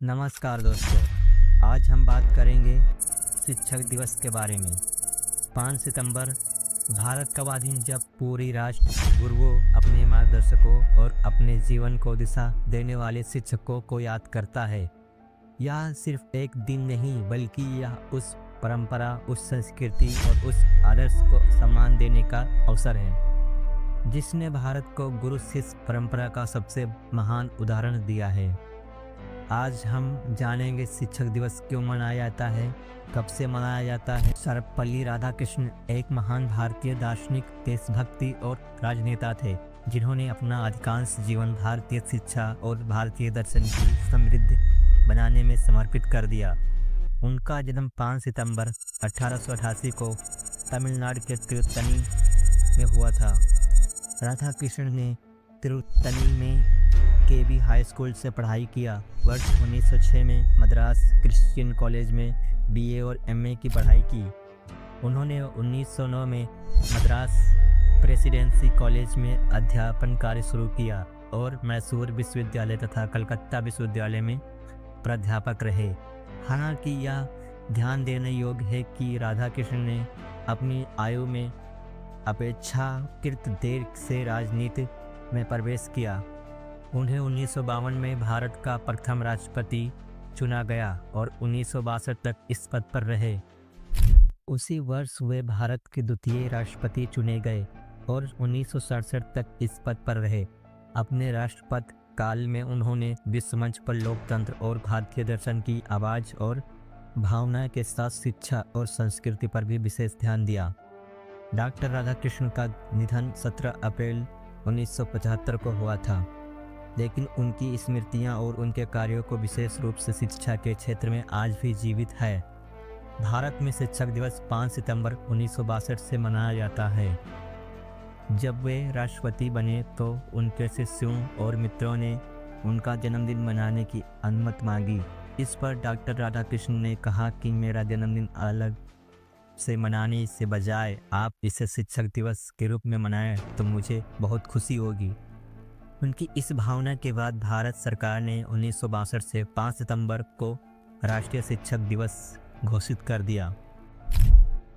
नमस्कार दोस्तों। आज हम बात करेंगे शिक्षक दिवस के बारे में। 5 सितंबर भारत का वह दिन जब पूरी राष्ट्र गुरुओं, अपने मार्गदर्शकों और अपने जीवन को दिशा देने वाले शिक्षकों को याद करता है। यह सिर्फ एक दिन नहीं बल्कि यह उस परंपरा, उस संस्कृति और उस आदर्श को सम्मान देने का अवसर है जिसने भारत को गुरु शिष्य परंपरा का सबसे महान उदाहरण दिया है। आज हम जानेंगे शिक्षक दिवस क्यों मनाया जाता है, कब से मनाया जाता है। सर्वपल्ली राधाकृष्णन एक महान भारतीय दार्शनिक, देशभक्ति और राजनेता थे जिन्होंने अपना अधिकांश जीवन भारतीय शिक्षा और भारतीय दर्शन की समृद्ध बनाने में समर्पित कर दिया। उनका जन्म 5 सितंबर 1888 को तमिलनाडु के तिरुत्तनी में हुआ था। राधाकृष्णन ने तिरुत्तनी में केबी हाई स्कूल से पढ़ाई किया। वर्ष 1906 में मद्रास क्रिश्चियन कॉलेज में बीए और एमए की पढ़ाई की। उन्होंने 1909 में मद्रास प्रेसिडेंसी कॉलेज में अध्यापन कार्य शुरू किया और मैसूर विश्वविद्यालय तथा कलकत्ता विश्वविद्यालय में प्राध्यापक रहे। हालांकि यह ध्यान देने योग्य है कि राधाकृष्णन ने अपनी आयु में अपेक्षाकृत देर से राजनीति में प्रवेश किया। उन्हें 1952 में भारत का प्रथम राष्ट्रपति चुना गया और 1962 तक इस पद पर रहे। उसी वर्ष वे भारत के द्वितीय राष्ट्रपति चुने गए और 1967 तक इस पद पर रहे। अपने राष्ट्रपति काल में उन्होंने विश्व मंच पर लोकतंत्र और भारतीय दर्शन की आवाज़ और भावना के साथ शिक्षा और संस्कृति पर भी विशेष ध्यान दिया। डॉक्टर राधाकृष्णन का निधन 17 अप्रैल 1975 को हुआ था, लेकिन उनकी स्मृतियां और उनके कार्यों को विशेष रूप से शिक्षा के क्षेत्र में आज भी जीवित है। भारत में शिक्षक दिवस 5 सितंबर 1962 से मनाया जाता है। जब वे राष्ट्रपति बने तो उनके शिष्यों और मित्रों ने उनका जन्मदिन मनाने की अनुमति मांगी। इस पर डॉक्टर राधाकृष्णन ने कहा कि मेरा जन्मदिन अलग से मनाने से बजाय आप इसे शिक्षक दिवस के रूप में मनाएं तो मुझे बहुत खुशी होगी। उनकी इस भावना के बाद भारत सरकार ने 1962 से 5 सितंबर को राष्ट्रीय शिक्षक दिवस घोषित कर दिया।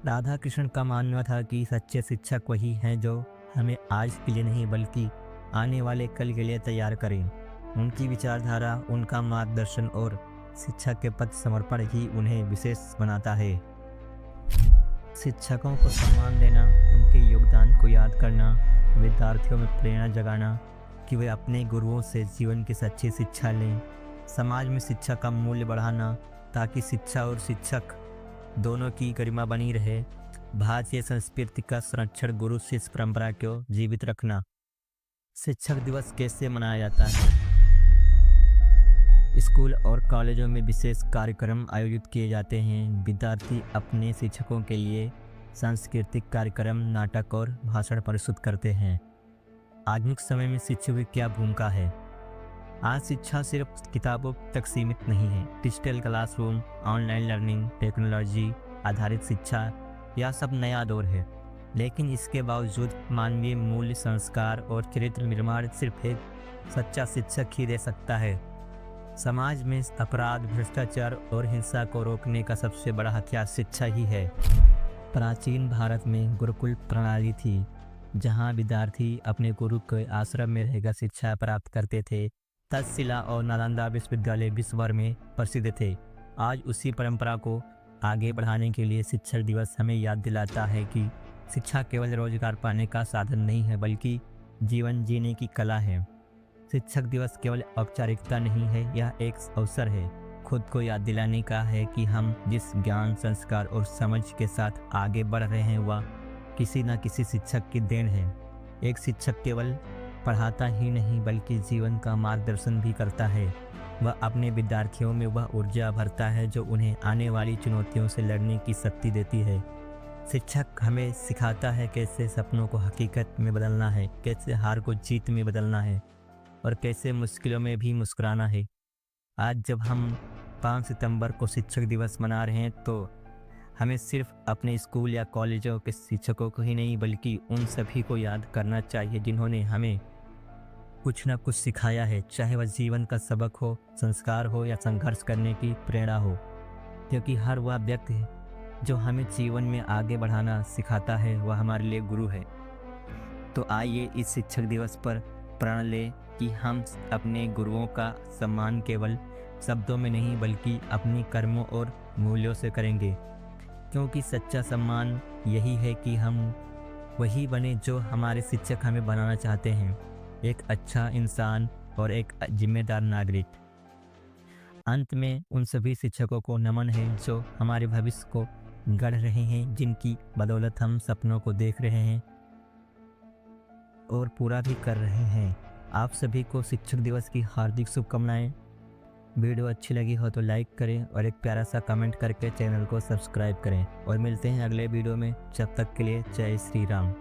राधाकृष्णन का मानना था कि सच्चे शिक्षक वही हैं जो हमें आज के लिए नहीं बल्कि आने वाले कल के लिए तैयार करें। उनकी विचारधारा, उनका मार्गदर्शन और शिक्षा के प्रति समर्पण ही उन्हें विशेष बनाता है। शिक्षकों को सम्मान देना, उनके योगदान को याद करना, विद्यार्थियों में प्रेरणा जगाना कि वे अपने गुरुओं से जीवन की सच्ची शिक्षा लें, समाज में शिक्षा का मूल्य बढ़ाना ताकि शिक्षा और शिक्षक दोनों की गरिमा बनी रहे, भारतीय संस्कृति का संरक्षण, गुरु शिष्य परंपरा को जीवित रखना। शिक्षक दिवस कैसे मनाया जाता है? स्कूल और कॉलेजों में विशेष कार्यक्रम आयोजित किए जाते हैं। विद्यार्थी अपने शिक्षकों के लिए सांस्कृतिक कार्यक्रम, नाटक और भाषण प्रस्तुत करते हैं। आधुनिक समय में शिक्षक की क्या भूमिका है? आज शिक्षा सिर्फ किताबों तक सीमित नहीं है। Digital classroom, online learning, technology आधारित शिक्षा, यह सब नया दौर है। लेकिन इसके बावजूद मानवीय मूल्य, संस्कार और चरित्र निर्माण सिर्फ एक सच्चा शिक्षक ही दे सकता है। समाज में अपराध, भ्रष्टाचार और हिंसा को रोकने का सबसे बड़ा हथियार शिक्षा ही है। प्राचीन भारत में गुरुकुल प्रणाली थी, जहां विद्यार्थी अपने गुरु के आश्रम में रहकर शिक्षा प्राप्त करते थे। तक्षशिला और नालंदा विश्वविद्यालय विश्व भर में प्रसिद्ध थे। आज उसी परंपरा को आगे बढ़ाने के लिए शिक्षक दिवस हमें याद दिलाता है कि शिक्षा केवल रोजगार पाने का साधन नहीं है बल्कि जीवन जीने की कला है। शिक्षक दिवस केवल औपचारिकता नहीं है, यह एक अवसर है खुद को याद दिलाने का है कि हम जिस ज्ञान, संस्कार और समझ के साथ आगे बढ़ रहे हैं वह किसी न किसी शिक्षक की देन है। एक शिक्षक केवल पढ़ाता ही नहीं बल्कि जीवन का मार्गदर्शन भी करता है। वह अपने विद्यार्थियों में वह ऊर्जा भरता है जो उन्हें आने वाली चुनौतियों से लड़ने की शक्ति देती है। शिक्षक हमें सिखाता है कैसे सपनों को हकीकत में बदलना है, कैसे हार को जीत में बदलना है और कैसे मुश्किलों में भी मुस्कुराना है। आज जब हम 5 सितंबर को शिक्षक दिवस मना रहे हैं तो हमें सिर्फ अपने स्कूल या कॉलेजों के शिक्षकों को ही नहीं बल्कि उन सभी को याद करना चाहिए जिन्होंने हमें कुछ ना कुछ सिखाया है, चाहे वह जीवन का सबक हो, संस्कार हो या संघर्ष करने की प्रेरणा हो। क्योंकि हर वह व्यक्ति है जो हमें जीवन में आगे बढ़ाना सिखाता है, वह हमारे लिए गुरु है। तो आइए इस शिक्षक दिवस पर प्रण लें कि हम अपने गुरुओं का सम्मान केवल शब्दों में नहीं बल्कि अपनी कर्मों और मूल्यों से करेंगे। क्योंकि सच्चा सम्मान यही है कि हम वही बने जो हमारे शिक्षक हमें बनाना चाहते हैं, एक अच्छा इंसान और एक जिम्मेदार नागरिक। अंत में उन सभी शिक्षकों को नमन है जो हमारे भविष्य को गढ़ रहे हैं, जिनकी बदौलत हम सपनों को देख रहे हैं और पूरा भी कर रहे हैं। आप सभी को शिक्षक दिवस की हार्दिक शुभकामनाएं। वीडियो अच्छी लगी हो तो लाइक करें और एक प्यारा सा कमेंट करके चैनल को सब्सक्राइब करें और मिलते हैं अगले वीडियो में। जब तक के लिए जय श्री राम।